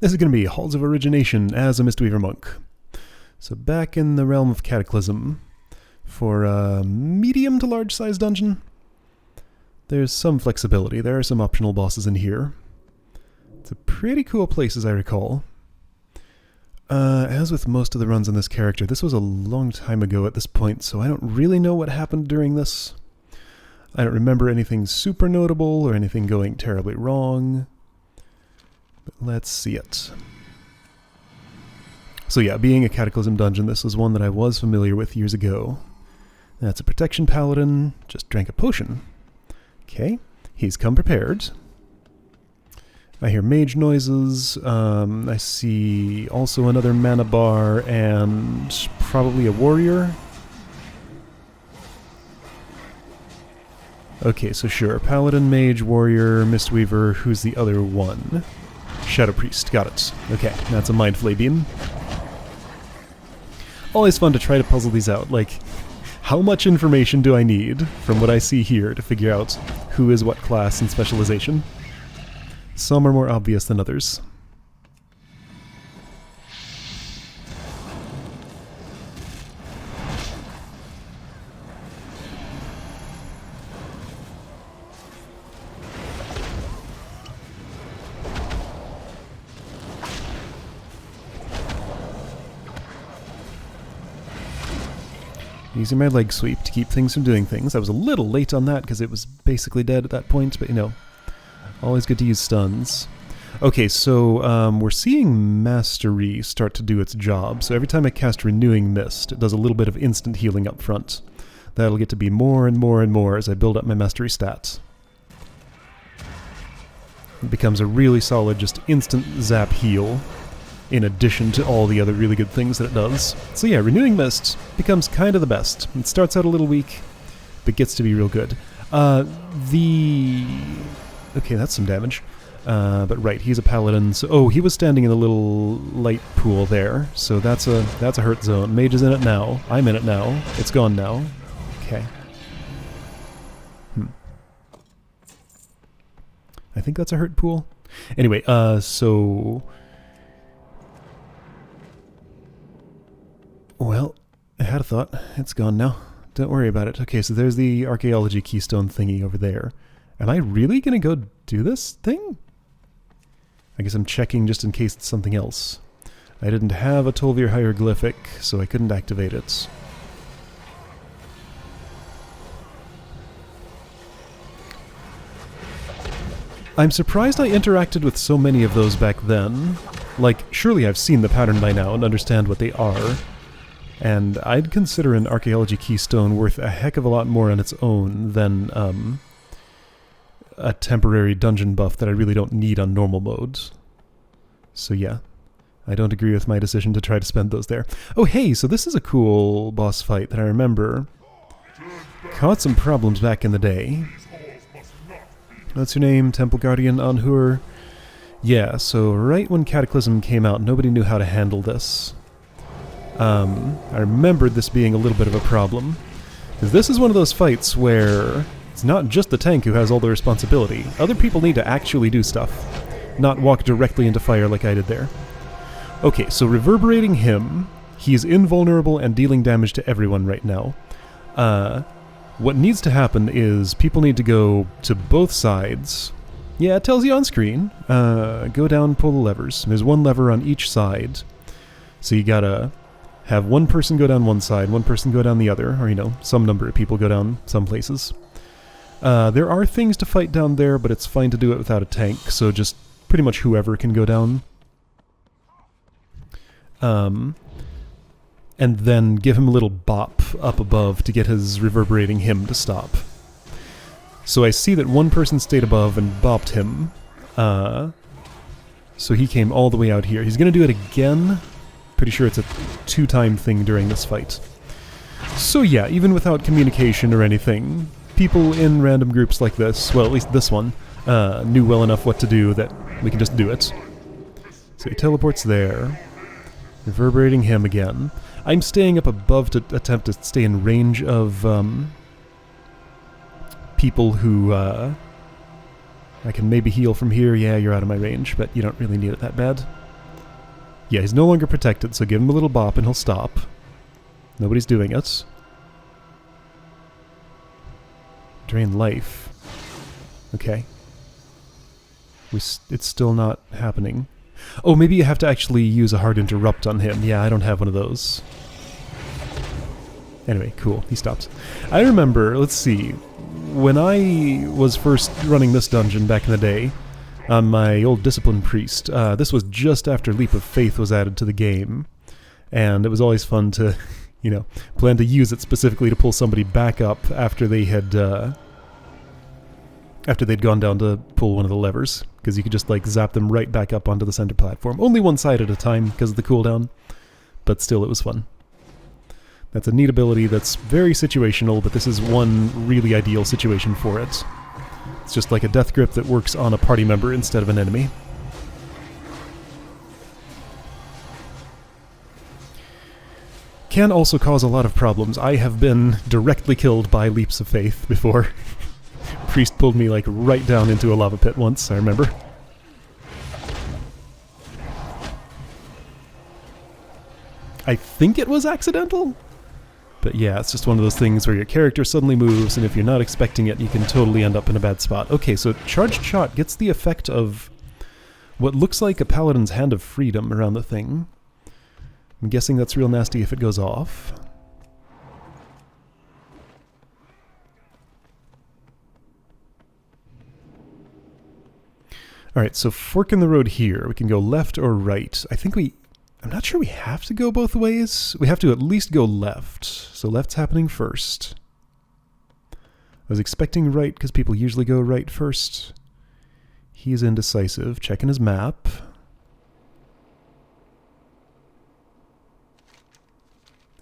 This is going to be Halls of Origination as a Mistweaver monk. So back in the realm of Cataclysm, for a medium to large size dungeon, there's some flexibility. There are some optional bosses in here. It's a pretty cool place as I recall. As with most of the runs on this character, this was a long time ago at this point, so I don't really know what happened during this. I don't remember anything super notable or anything going terribly wrong. But let's see it. So yeah, being a Cataclysm dungeon, this was one that I was familiar with years ago. That's a protection paladin, just drank a potion. Okay, he's come prepared. I hear mage noises, I see also another mana bar and probably a warrior. Okay, so sure, paladin, mage, warrior, Mistweaver, who's the other one? Shadow Priest, got it. Okay, that's a Mind Flay Beam. Always fun to try to puzzle these out, like, how much information do I need from what I see here to figure out who is what class and specialization? Some are more obvious than others. Using my leg sweep to keep things from doing things. I was a little late on that because it was basically dead at that point, but you know, always good to use stuns. Okay, so we're seeing Mastery start to do its job. So every time I cast Renewing Mist, it does a little bit of instant healing up front. That'll get to be more and more and more as I build up my Mastery stats. It becomes a really solid, just instant zap heal, in addition to all the other really good things that it does. So yeah, Renewing Mist becomes kind of the best. It starts out a little weak, but gets to be real good. Okay, that's some damage. But right, he's a paladin. So, oh, he was standing in the little light pool there. So that's a hurt zone. Mage is in it now. I'm in it now. It's gone now. Okay. I think that's a hurt pool. Anyway, so... Well, I had a thought. It's gone now. Don't worry about it. Okay, so there's the archaeology keystone thingy over there. Am I really going to go do this thing? I guess I'm checking just in case it's something else. I didn't have a Tolvir hieroglyphic, so I couldn't activate it. I'm surprised I interacted with so many of those back then. Like, surely I've seen the pattern by now and understand what they are. And I'd consider an archaeology keystone worth a heck of a lot more on its own than, a temporary dungeon buff that I really don't need on normal modes. So yeah, I don't agree with my decision to try to spend those there. Oh hey, so this is a cool boss fight that I remember caused some problems back in the day. What's your name? Temple Guardian Anhur? Yeah, so right when Cataclysm came out, nobody knew how to handle this. I remembered this being a little bit of a problem, because this is one of those fights where it's not just the tank who has all the responsibility. Other people need to actually do stuff, not walk directly into fire like I did there. Okay, so reverberating him, he's invulnerable and dealing damage to everyone right now. What needs to happen is people need to go to both sides. Yeah, it tells you on screen. Go down, pull the levers. There's one lever on each side. So you gotta have one person go down one side, one person go down the other, or, you know, some number of people go down some places. There are things to fight down there, but it's fine to do it without a tank, so just pretty much whoever can go down. And then give him a little bop up above to get his reverberating hymn to stop. So I see that one person stayed above and bopped him. So he came all the way out here. He's going to do it again. Pretty sure it's a 2-time thing during this fight. So yeah, even without communication or anything, people in random groups like this, well at least this one, knew well enough what to do that we can just do it. So he teleports there, reverberating him again. I'm staying up above to attempt to stay in range of people who I can maybe heal from here. Yeah, you're out of my range, but you don't really need it that bad. Yeah, he's no longer protected, so give him a little bop and he'll stop. Nobody's doing it. Drain life. Okay. It's still not happening. Oh, maybe you have to actually use a hard interrupt on him. Yeah, I don't have one of those. Anyway, cool. He stops. I remember, let's see, when I was first running this dungeon back in the day, on my old Discipline Priest, this was just after Leap of Faith was added to the game, and it was always fun to, you know, plan to use it specifically to pull somebody back up after they had, after they'd gone down to pull one of the levers, because you could just, like, zap them right back up onto the center platform. Only one side at a time because of the cooldown, but still it was fun. That's a neat ability that's very situational, but this is one really ideal situation for it. It's just like a death grip that works on a party member instead of an enemy. Can also cause a lot of problems. I have been directly killed by leaps of faith before. Priest pulled me like right down into a lava pit once, I remember. I think it was accidental? But yeah, it's just one of those things where your character suddenly moves, and if you're not expecting it, you can totally end up in a bad spot. Okay, so Charged Shot gets the effect of what looks like a Paladin's Hand of Freedom around the thing. I'm guessing that's real nasty if it goes off. Alright, so fork in the road here. We can go left or right. I'm not sure we have to go both ways. We have to at least go left. So left's happening first. I was expecting right because people usually go right first. He's indecisive. Checking his map.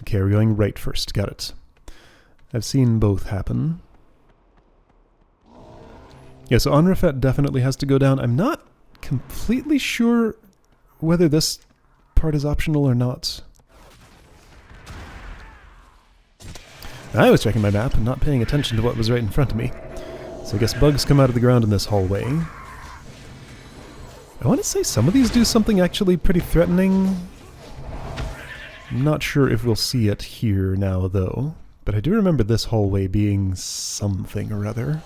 Okay, we're going right first. Got it. I've seen both happen. Yeah, so Onrafet definitely has to go down. I'm not completely sure whether this part is optional or not. I was checking my map and not paying attention to what was right in front of me. So I guess bugs come out of the ground in this hallway. I want to say some of these do something actually pretty threatening. I'm not sure if we'll see it here now, though. But I do remember this hallway being something or other.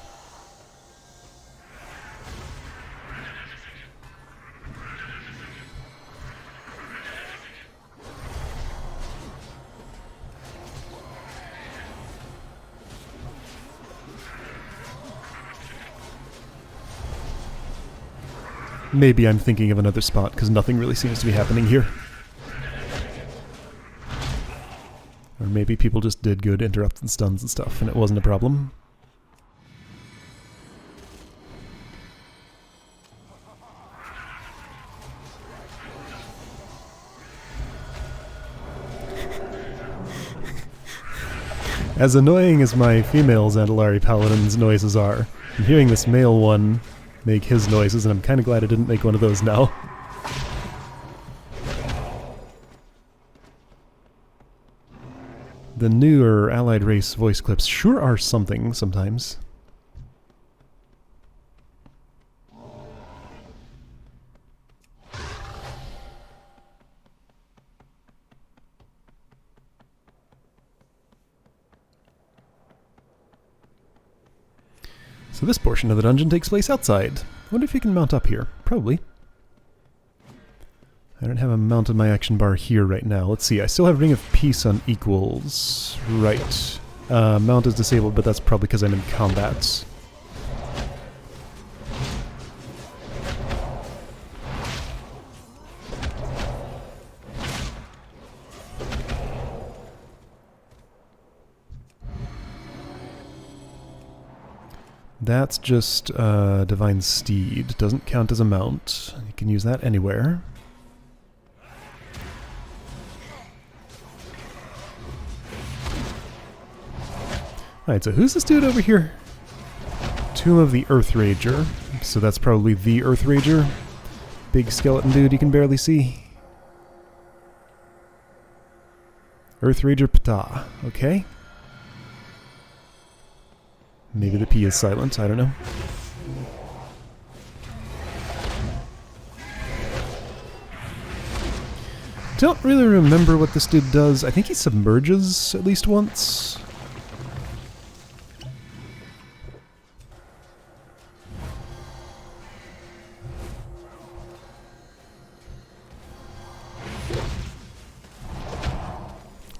Maybe I'm thinking of another spot, because nothing really seems to be happening here. Or maybe people just did good interrupts and stuns and stuff, and it wasn't a problem. As annoying as my female Zandalari Paladin's noises are, I'm hearing this male one make his noises, and I'm kind of glad I didn't make one of those now. The newer Allied Race voice clips sure are something sometimes. So this portion of the dungeon takes place outside. I wonder if you can mount up here. Probably. I don't have a mount on my action bar here right now. Let's see, I still have Ring of Peace on equals. Right. Mount is disabled, but that's probably because I'm in combat. That's just Divine Steed. Doesn't count as a mount. You can use that anywhere. Alright, so who's this dude over here? Tomb of the Earth Rager. So that's probably the Earth Rager. Big skeleton dude you can barely see. Earth Rager Ptah. Okay. Maybe the P is silent, I don't know. don't really remember what this dude does. I think he submerges at least once.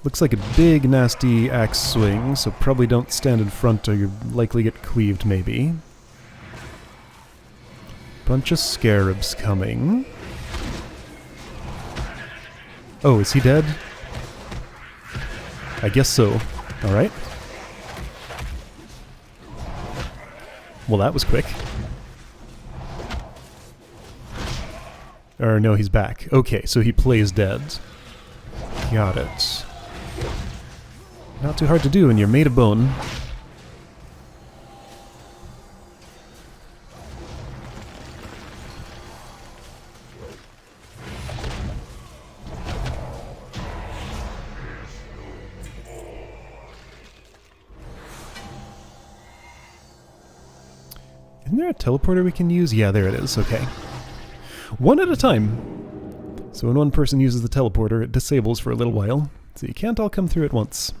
Looks like a big, nasty axe swing, so probably don't stand in front or you'll likely get cleaved, maybe. Bunch of scarabs coming. Oh, is he dead? I guess so. Alright. Well, that was quick. Or no, he's back. Okay, so he plays dead. Got it. Not too hard to do when you're made of bone. Isn't there a teleporter we can use? Yeah, there it is. Okay. One at a time. So when one person uses the teleporter, it disables for a little while. So you can't all come through at once.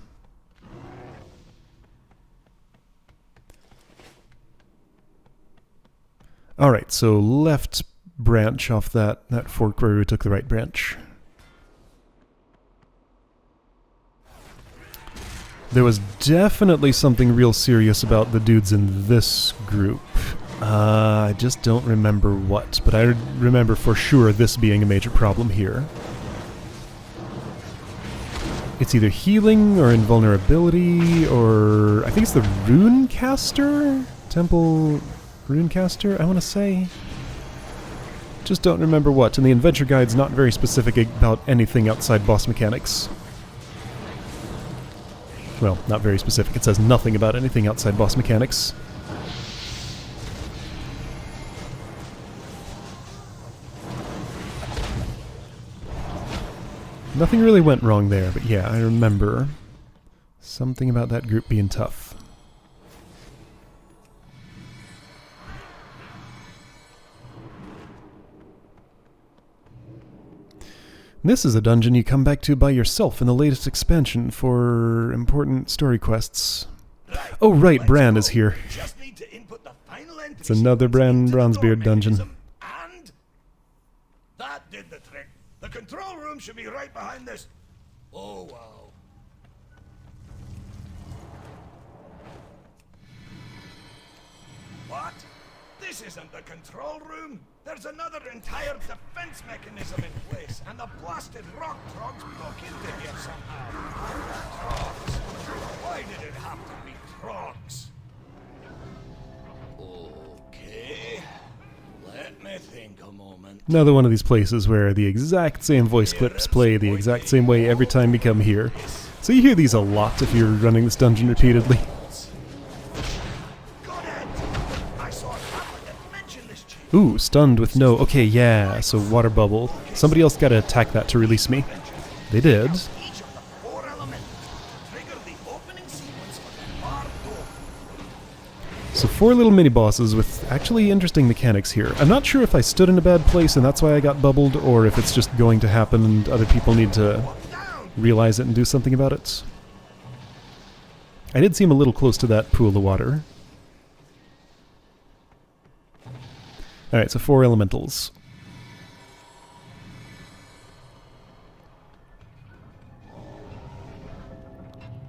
Alright, so left branch off that fork where we took the right branch. There was definitely something real serious about the dudes in this group. I just don't remember what, but I remember for sure this being a major problem here. It's either healing or invulnerability, or I think it's the Runecaster? Temple Runecaster, I want to say. Just don't remember what, and the adventure guide's not very specific about anything outside boss mechanics. Well, not very specific. It says nothing about anything outside boss mechanics. Nothing really went wrong there, but yeah, I remember something about that group being tough. This is a dungeon you come back to by yourself in the latest expansion for important story quests. Oh right, Bran is here. It's another Bran Bronzebeard dungeon. And that did the trick. The control room should be right behind this. Oh wow. What? This isn't the control room. There's another entire defense mechanism in place, and the blasted rock trogs broke into here somehow. Trogs. Why did it have to be trogs? Okay. Let me think a moment. Another one of these places where the exact same voice clips play the exact same way every time you come here. So you hear these a lot if you're running this dungeon repeatedly. Ooh, stunned with no... Okay, yeah, so water bubble. Somebody else gotta attack that to release me. They did. So 4 little mini-bosses with actually interesting mechanics here. I'm not sure if I stood in a bad place and that's why I got bubbled, or if it's just going to happen and other people need to realize it and do something about it. I did seem a little close to that pool of water. Alright, so 4 elementals.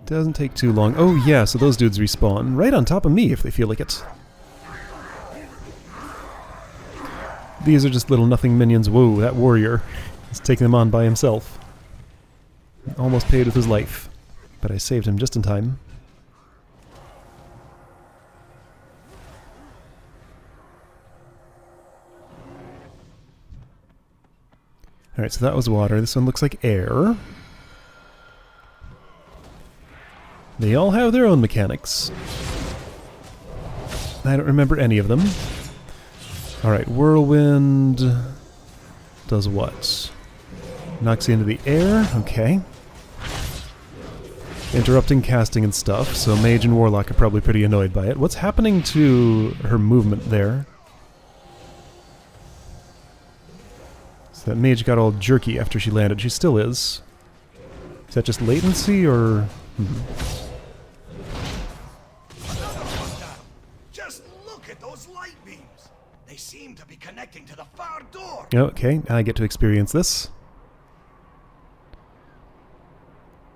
Doesn't take too long. Oh yeah, so those dudes respawn right on top of me if they feel like it. These are just little nothing minions. Whoa, that warrior is taking them on by himself. Almost paid with his life, but I saved him just in time. Alright, so that was water. This one looks like air. They all have their own mechanics. I don't remember any of them. Alright, whirlwind does what? Knocks you into the air, okay. Interrupting casting and stuff, so mage and warlock are probably pretty annoyed by it. What's happening to her movement there? So that mage got all jerky after she landed. She still is. Is that just latency, or... Another one down. Just look at those light beams. They seem to be connecting to the far door. Okay, I get to experience this.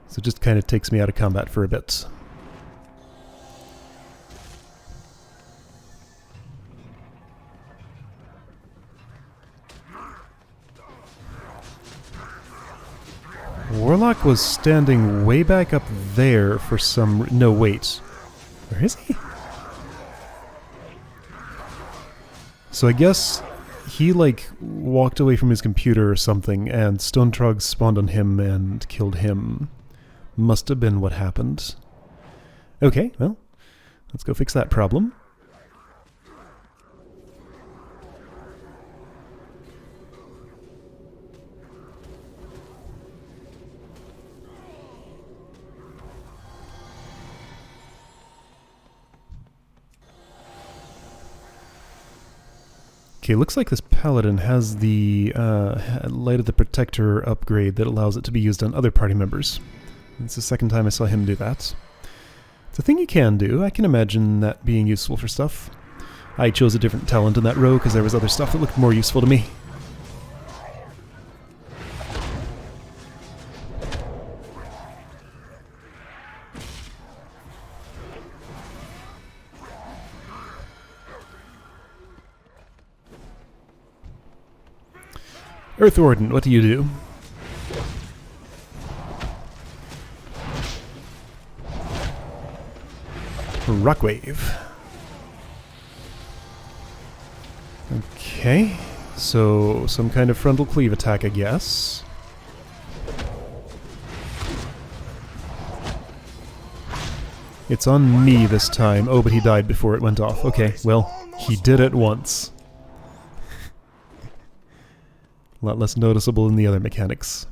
So it just kind of takes me out of combat for a bit. Warlock was standing way back up there for some... No, wait. Where is he? So I guess he, like, walked away from his computer or something, and Stone Trogs spawned on him and killed him. Must have been what happened. Okay, well, let's go fix that problem. Okay, looks like this paladin has the Light of the Protector upgrade that allows it to be used on other party members. It's the second time I saw him do that. It's a thing you can do. I can imagine that being useful for stuff. I chose a different talent in that row because there was other stuff that looked more useful to me. Earth Warden, what do you do? Rockwave. Okay, so some kind of frontal cleave attack, I guess. It's on me this time. Oh, but he died before it went off. Okay, well, he did it once. A lot less noticeable than the other mechanics.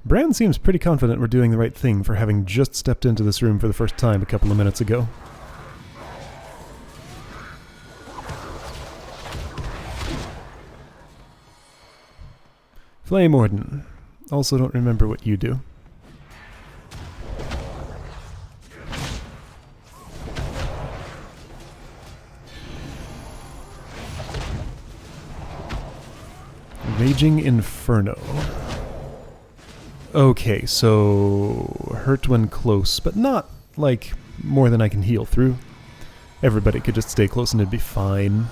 Bran seems pretty confident we're doing the right thing for having just stepped into this room for the first time a couple of minutes ago. Flame Warden. Also don't remember what you do. Raging Inferno. Okay, so hurt when close, but not, like, more than I can heal through. Everybody could just stay close and it'd be fine.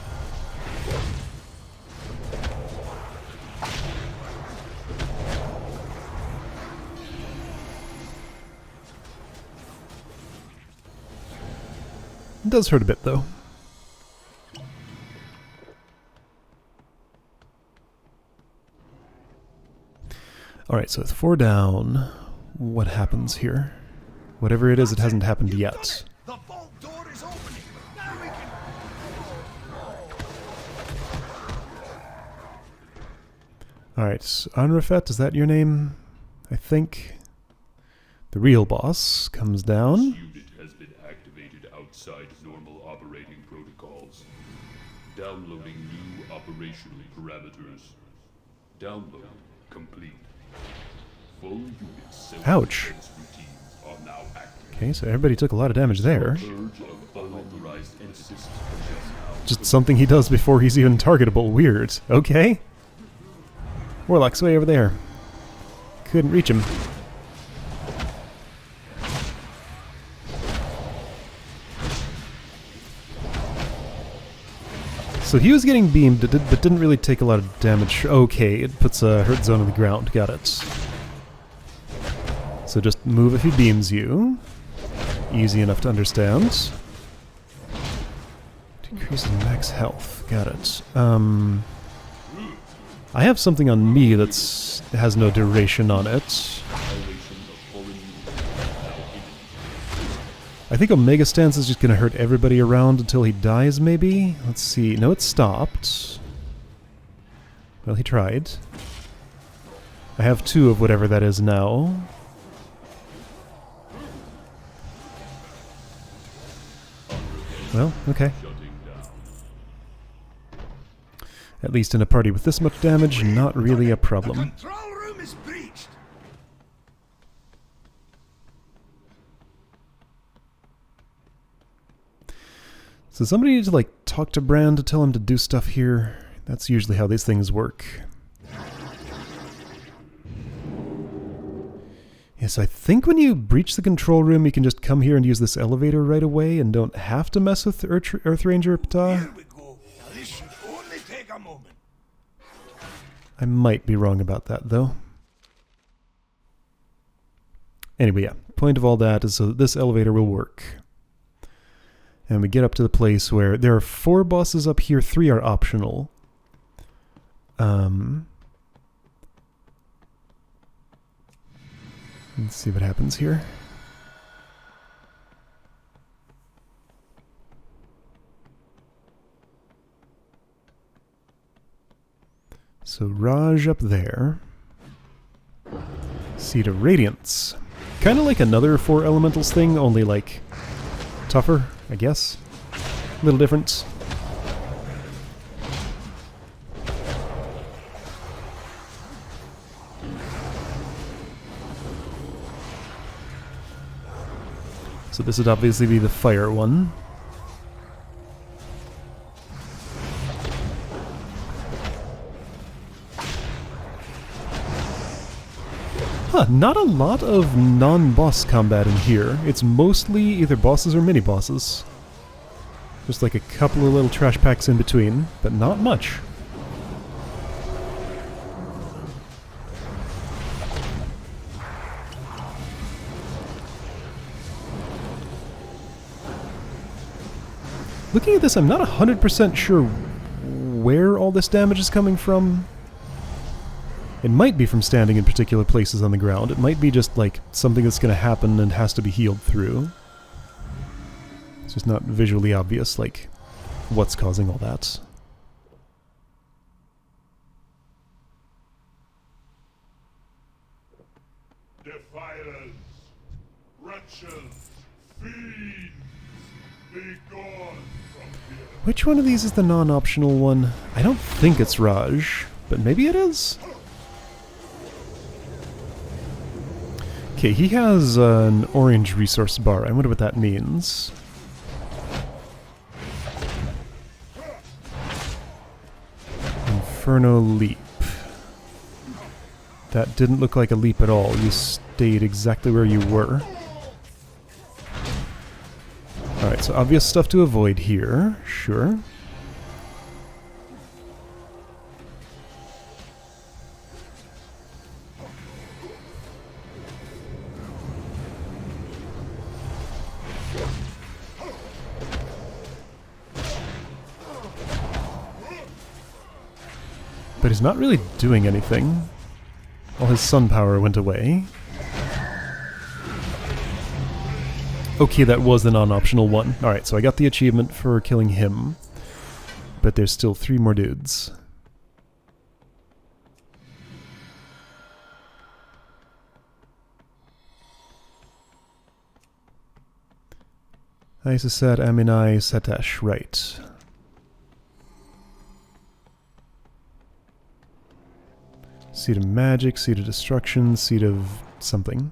It does hurt a bit, though. Alright, so with 4 down, what happens here? Whatever it is, it hasn't happened yet. The vault door is opening. Now we can... Alright, Anrafet, is that your name? I think. The real boss comes down. This unit has been activated outside normal operating protocols. Downloading new operational parameters. Download complete. Full unit Ouch. routines are now active. Okay, so everybody took a lot of damage there. Purge of unauthorized entities. Just something he does before he's even targetable. Weird. Okay. Warlock's way over there. Couldn't reach him. So he was getting beamed, but didn't really take a lot of damage. Okay, it puts a hurt zone on the ground. Got it. So just move if he beams you. Easy enough to understand. Decreases max health. Got it. I have something on me that's has no duration on it. I think Omega Stance is just going to hurt everybody around until he dies, maybe? Let's see. No, it stopped. Well, he tried. I have 2 of whatever that is now. Well, okay. Shutting down. At least in a party with this much damage, not really a The problem. control room is breached. So somebody needs to, like, talk to Brand to tell him to do stuff here. That's usually how these things work. Yes, I think when you breach the control room, you can just come here and use this elevator right away and don't have to mess with Earth Ranger Ptah. Here we go. Now this should only take a moment. I might be wrong about that, though. Anyway, yeah, point of all that is so that this elevator will work. And we get up to the place where there are 4 bosses up here, 3 are optional. Let's see what happens here. So Raj up there. Seed of Radiance. Kind of like another 4 elementals thing, only like tougher, I guess. A little different. So this would obviously be the fire one. Huh, not a lot of non-boss combat in here. It's mostly either bosses or mini-bosses. Just like a couple of little trash packs in between, but not much. Looking at this, I'm not 100% sure where all this damage is coming from. It might be from standing in particular places on the ground. It might be just like something that's going to happen and has to be healed through. It's just not visually obvious, like, what's causing all that. Defilers, wretches, fiends, be gone from here. Which one of these is the non-optional one? I don't think it's Raj, but maybe it is? Okay, he has an orange resource bar. I wonder what that means. Inferno Leap. That didn't look like a leap at all. You stayed exactly where you were. Alright, so obvious stuff to avoid here. Sure. But he's not really doing anything. All his sun power went away. Okay, that was the non-optional one. Alright, so I got the achievement for killing him. But there's still 3 more dudes. Isosat, Aminai, Setash, right. Seed of Magic, Seed of Destruction, Seed of something.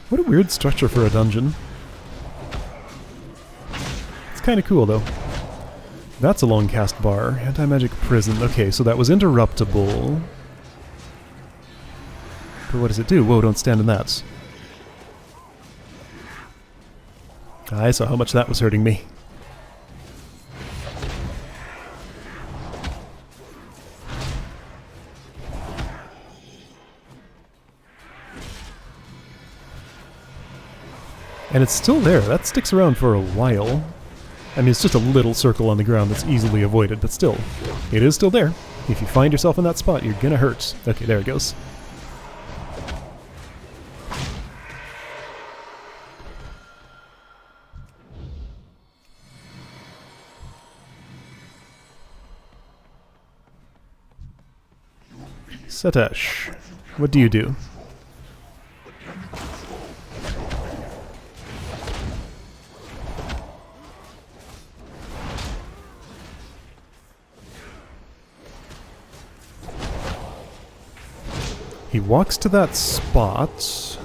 What a weird structure for a dungeon. It's kind of cool, though. That's a long cast bar. Anti-magic prison. Okay, so that was interruptible. But what does it do? Whoa, don't stand in that. I saw how much that was hurting me. And it's still there. That sticks around for a while. I mean, it's just a little circle on the ground that's easily avoided, but still, it is still there. If you find yourself in that spot, you're gonna hurt. Okay, there it goes. Satash, what do you do? He walks to that spot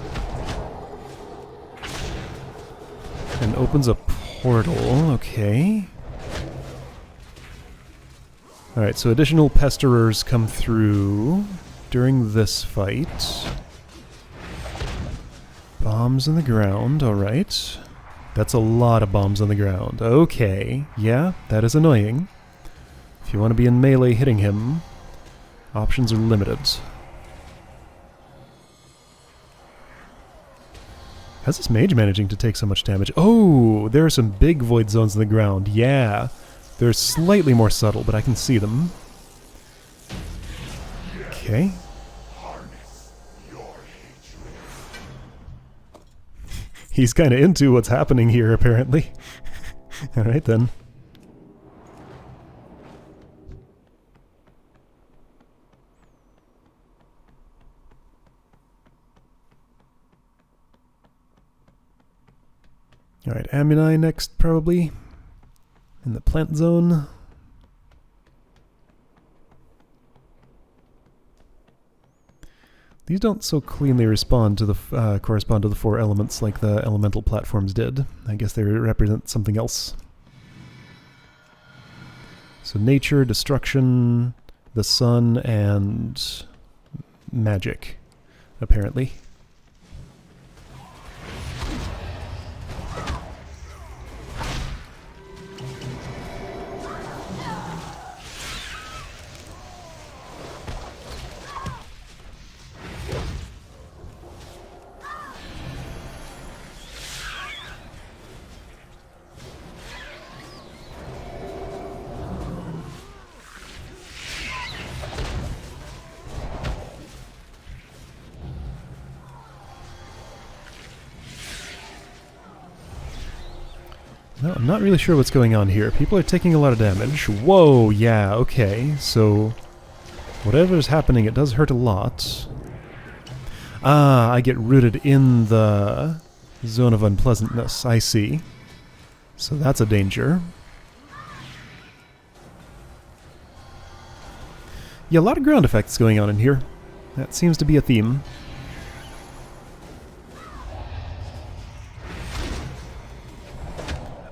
and opens a portal, okay. Alright, so additional pesterers come through during this fight. Bombs on the ground, alright. That's a lot of bombs on the ground. Okay, yeah, that is annoying. If you want to be in melee hitting him, options are limited. How's this mage managing to take so much damage? Oh, there are some big void zones in the ground. Yeah. They're slightly more subtle, but I can see them. Okay. He's kind of into what's happening here, apparently. Alright then. Alright, Ammuni next, probably. In the plant zone. These don't so cleanly respond to the correspond to the 4 elements like the elemental platforms did. I guess they represent something else. So nature, destruction, the sun, and magic, apparently. No, I'm not really sure what's going on here. People are taking a lot of damage. Whoa, yeah, okay. So, whatever's happening, it does hurt a lot. Ah, I get rooted in the zone of unpleasantness. I see. So that's a danger. Yeah, a lot of ground effects going on in here. That seems to be a theme.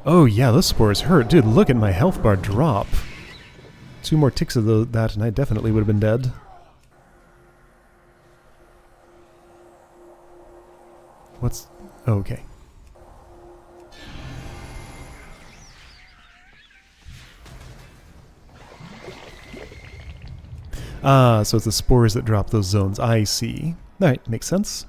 Oh yeah, those spores hurt. Dude, look at my health bar drop. 2 more ticks of that and I definitely would have been dead. What's... oh, okay. Ah, so it's the spores that drop those zones. I see. Alright, makes sense.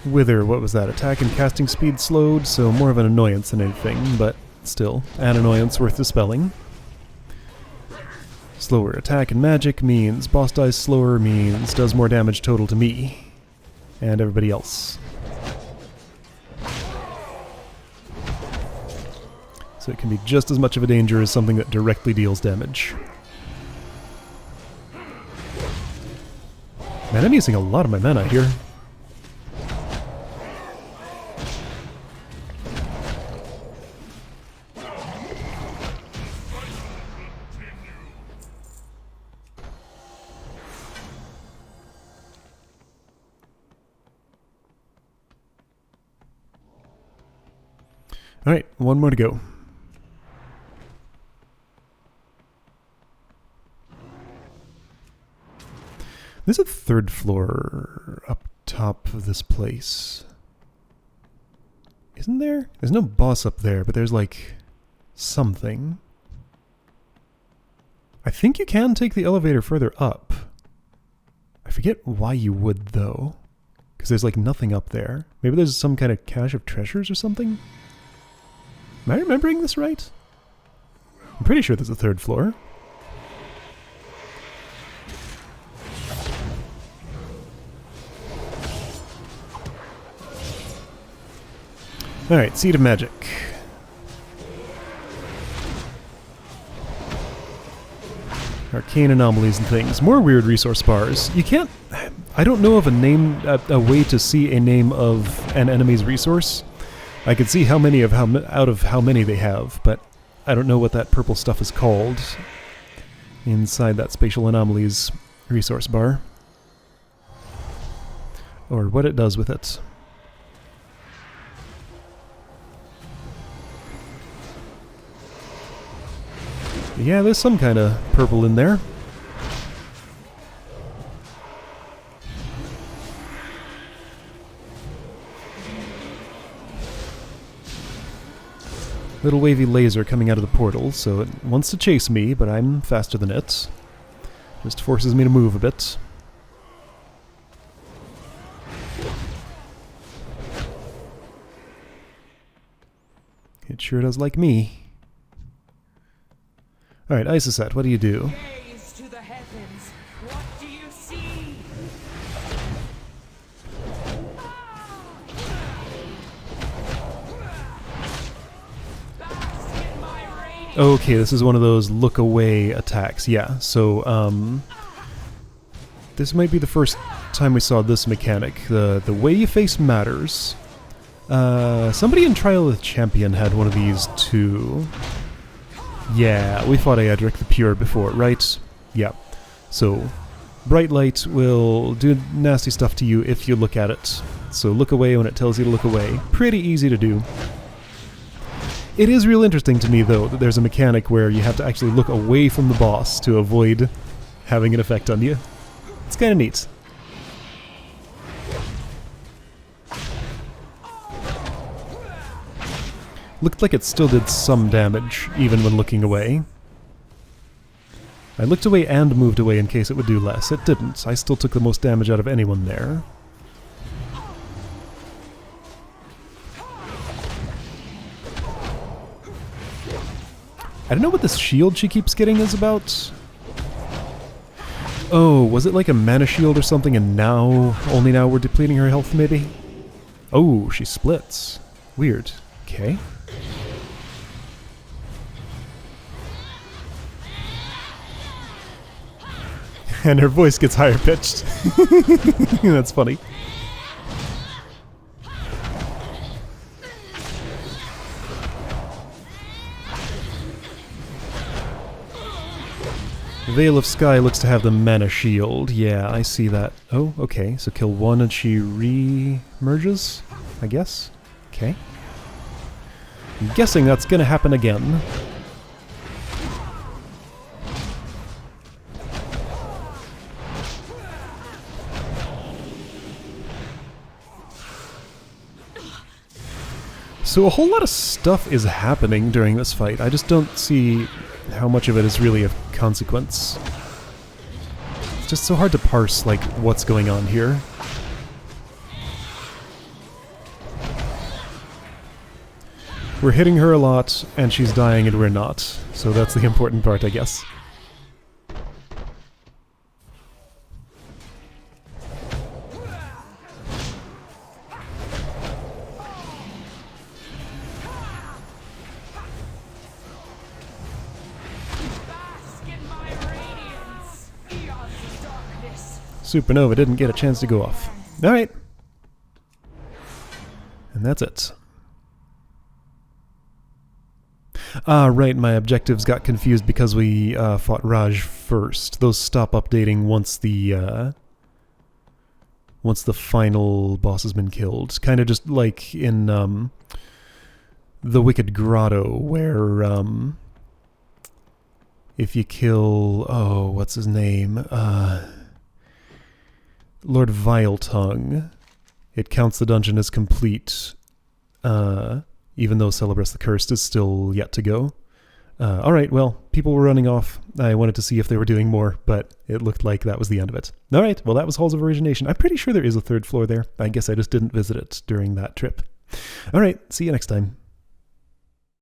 Wither, what was that? Attack and casting speed slowed, so more of an annoyance than anything, but still, an annoyance worth dispelling. Slower attack and magic means boss dies slower means does more damage total to me and everybody else. So it can be just as much of a danger as something that directly deals damage. Man, I'm using a lot of my mana here. Alright, 1 more to go. There's a 3rd floor up top of this place. Isn't there? There's no boss up there, but there's like something. I think you can take the elevator further up. I forget why you would though. Because there's like nothing up there. Maybe there's some kind of cache of treasures or something? Am I remembering this right? I'm pretty sure there's a 3rd floor. Alright, Seed of Magic. Arcane anomalies and things. More weird resource bars. You can't... I don't know of a name, a way to see a name of an enemy's resource. I can see how many of out of how many they have, but I don't know what that purple stuff is called inside that spatial anomalies resource bar. Or what it does with it. Yeah, there's some kind of purple in there. Little wavy laser coming out of the portal, so it wants to chase me, but I'm faster than it. Just forces me to move a bit. It sure does like me. Alright, Isoset, what do you do? Gaze to the heavens. What do you see? Bask in my radiance. Okay, this is one of those look away attacks. Yeah, so, this might be the first time we saw this mechanic. The way you face matters. Somebody in Trial of the Champion had one of these too. Yeah, we fought Aedric the Pure before, right? Yeah. So, bright light will do nasty stuff to you if you look at it. So look away when it tells you to look away. Pretty easy to do. It is real interesting to me, though, that there's a mechanic where you have to actually look away from the boss to avoid having an effect on you. It's kind of neat. Looked like it still did some damage, even when looking away. I looked away and moved away in case it would do less. It didn't. I still took the most damage out of anyone there. I don't know what this shield she keeps getting is about. Oh, was it like a mana shield or something and now, only now we're depleting her health maybe? Oh, she splits. Weird. Okay. And her voice gets higher pitched. That's funny. Veil of Sky looks to have the mana shield. Yeah, I see that. Oh, okay. So kill one and she re-merges, I guess. Okay. I'm guessing that's gonna happen again. So a whole lot of stuff is happening during this fight. I just don't see how much of it is really of consequence. It's just so hard to parse, like, what's going on here. We're hitting her a lot, and she's dying and we're not. So that's the important part, I guess. Supernova didn't get a chance to go off. Alright. And that's it. Ah, right, my objectives got confused because we fought Raj first. Those stop updating once the final boss has been killed. Kind of just like in the Wicked Grotto, where if you kill... oh, what's his name? Lord Viletongue, it counts the dungeon as complete, even though Celebrus the Cursed is still yet to go. Alright, well, people were running off. I wanted to see if they were doing more, but it looked like that was the end of it. Alright, well that was Halls of Origination. I'm pretty sure there is a third floor there. I guess I just didn't visit it during that trip. Alright, see you next time.